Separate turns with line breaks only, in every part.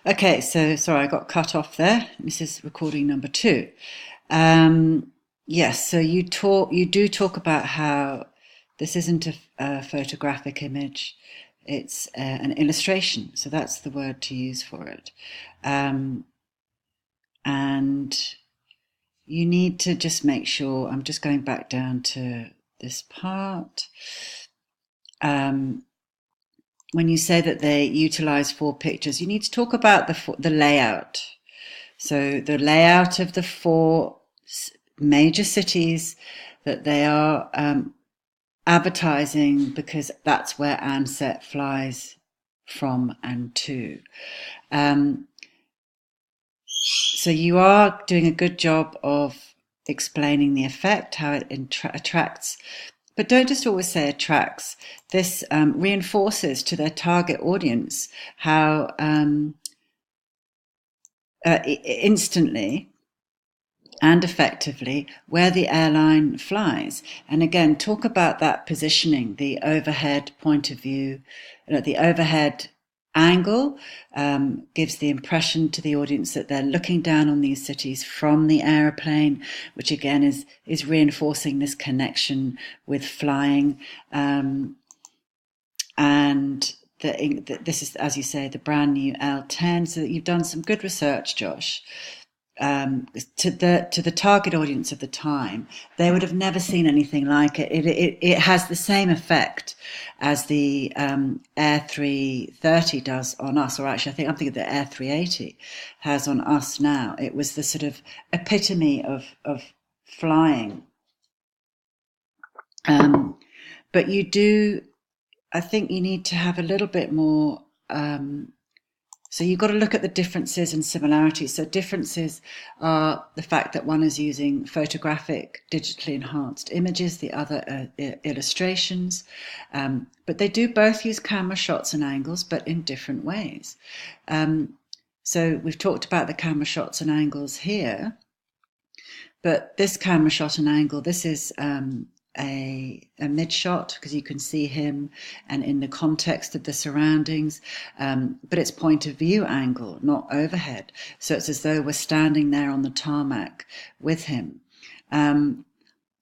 Okay, so sorry, I got cut off there. This is recording number two. Um, yes, so you do talk about how this isn't a photographic image; it's an illustration. So that's the word to use for it. Um, and you need to just make sure. I'm just going back down to this part. Um, when you say that they utilize four pictures, you need to talk about the layout. So the layout of the four major cities that they are advertising, because that's where Ansett flies from and to. Um, so you are doing a good job of explaining the effect, how it attracts. But don't just always say attracts. This reinforces to their target audience how instantly and effectively where the airline flies. And again, talk about that positioning, the overhead point of view, the overhead angle gives the impression to the audience that they're looking down on these cities from the aeroplane, which again is reinforcing this connection with flying. And this is, as you say, the brand new L10. So that you've done some good research, Josh. To the target audience of the time, they would have never seen anything like it. It has the same effect as the Air 330 does on us, or actually, I'm thinking the Air 380 has on us now. It was the sort of epitome of flying. But you do, I think, you need to have a little bit more. So you've got to look at the differences and similarities. So differences are the fact that one is using photographic, digitally enhanced images, the other illustrations. But they do both use camera shots and angles, but in different ways. So we've talked about the camera shots and angles here. But this camera shot and angle, this is a mid shot because you can see him and in the context of the surroundings, but it's point of view angle, not overhead. So it's as though we're standing there on the tarmac with him.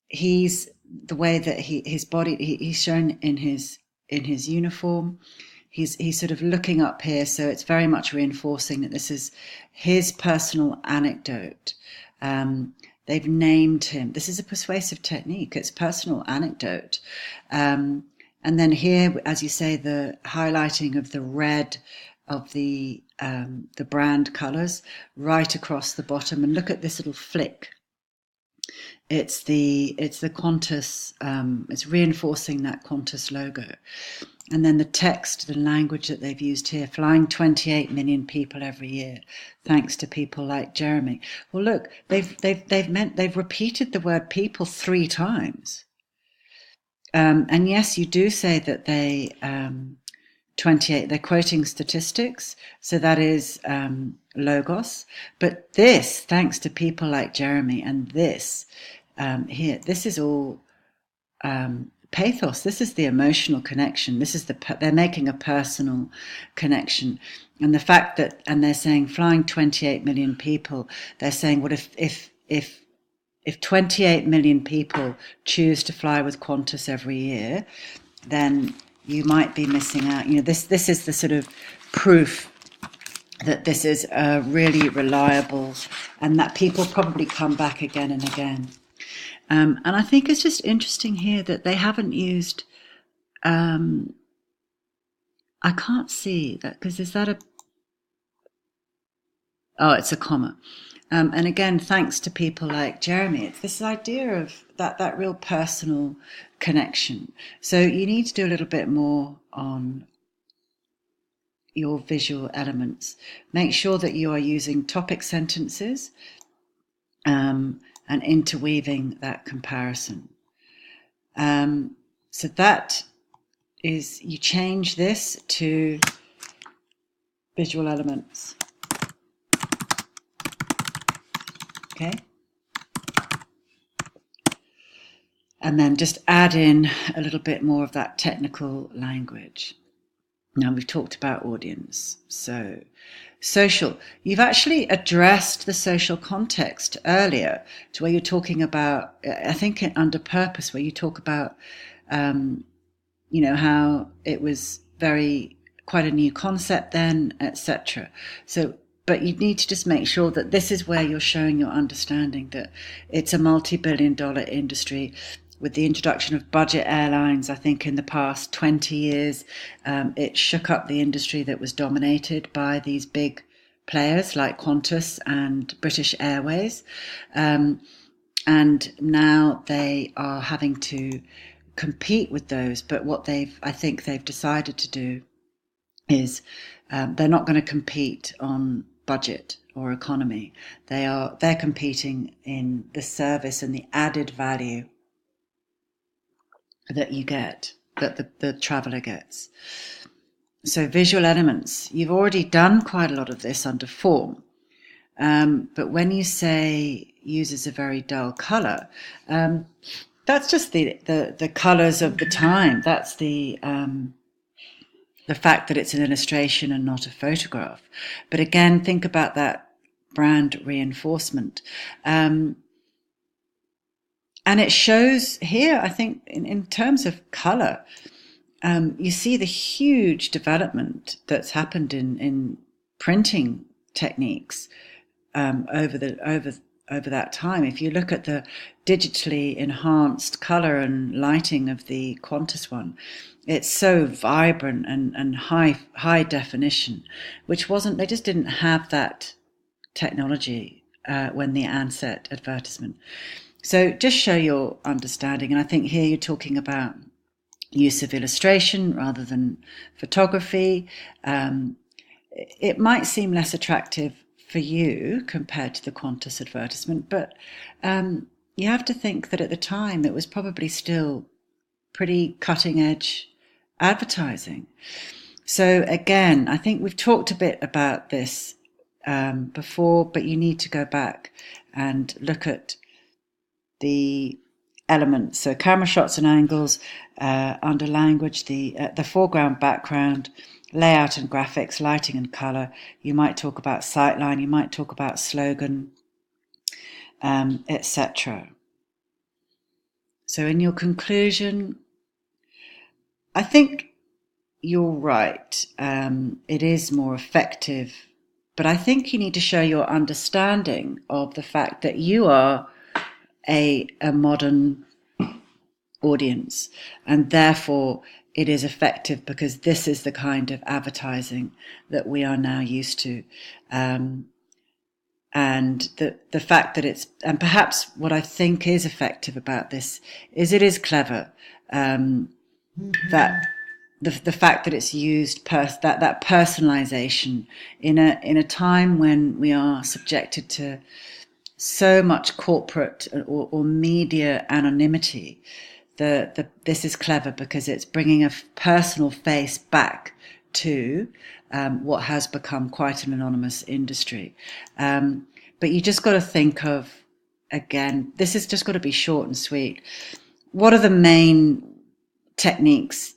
He's the way that his body, he's shown in his uniform. He's sort of looking up here, so it's very much reinforcing that this is his personal anecdote. They've named him. This is a persuasive technique. It's personal anecdote. And then here, as you say, the highlighting of the red of the brand colours right across the bottom. And look at this little flick. It's the Qantas. It's reinforcing that Qantas logo. And then the text, the language that they've used here, flying 28 million people every year, thanks to people like Jeremy. Well, look, they've repeated the word people 3 times. And yes, you do say that they 28. They're quoting statistics, so that is logos. But this, thanks to people like Jeremy, and this here, this is all. Pathos. This is the emotional connection. This is they're making a personal connection, and the fact that, and they're saying flying 28 million people. They're saying, what if 28 million people choose to fly with Qantas every year, then you might be missing out. This is the sort of proof that this is really reliable, and that people probably come back again and again. And I think it's just interesting here that they haven't used. I can't see that, because is that a? Oh, it's a comma. And again, thanks to people like Jeremy, it's this idea of that real personal connection. So you need to do a little bit more on your visual elements. Make sure that you are using topic sentences and interweaving that comparison. So that is, you change this to visual elements. Okay. And then just add in a little bit more of that technical language. Now we've talked about audience. So social, you've actually addressed the social context earlier to where you're talking about, I think under purpose, where you talk about, how it was quite a new concept then, etc. So, but you need to just make sure that this is where you're showing your understanding that it's a multi-billion-dollar industry. With the introduction of budget airlines, I think in the past 20 years, it shook up the industry that was dominated by these big players like Qantas and British Airways. And now they are having to compete with those. But what I think they've decided to do is they're not going to compete on budget or economy. They're competing in the service and the added value that you get, that the traveller gets. So visual elements, you've already done quite a lot of this under form. But when you say uses a very dull colour, that's just the colours of the time. That's the fact that it's an illustration and not a photograph. But again, think about that brand reinforcement. And it shows here, I think, in terms of colour, you see the huge development that's happened in printing techniques over that time. If you look at the digitally enhanced colour and lighting of the Qantas one, it's so vibrant and high definition, which they just didn't have that technology when the Ansett advertisement. So just show your understanding. And I think here you're talking about use of illustration rather than photography. It might seem less attractive for you compared to the Qantas advertisement, but you have to think that at the time it was probably still pretty cutting edge advertising. So again, I think we've talked a bit about this before, but you need to go back and look at the elements. So camera shots and angles, under language, the foreground, background, layout and graphics, lighting and colour. You might talk about sightline, you might talk about slogan, etc. So in your conclusion, I think you're right. It is more effective, but I think you need to show your understanding of the fact that you are a modern audience, and therefore it is effective because this is the kind of advertising that we are now used to. And the fact that and perhaps what I think is effective about this is it is clever, that the fact that it's used that personalization in a time when we are subjected to so much corporate or media anonymity. This is clever because it's bringing a personal face back to what has become quite an anonymous industry. But you just got to think of, again, this has just got to be short and sweet. What are the main techniques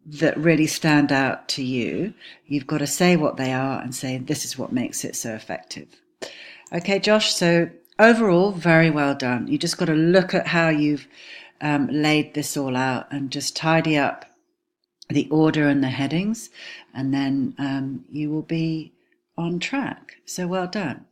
that really stand out to you? You've got to say what they are and say, this is what makes it so effective. Okay, Josh, so overall, very well done. You just got to look at how you've laid this all out and just tidy up the order and the headings, and then you will be on track. So well done.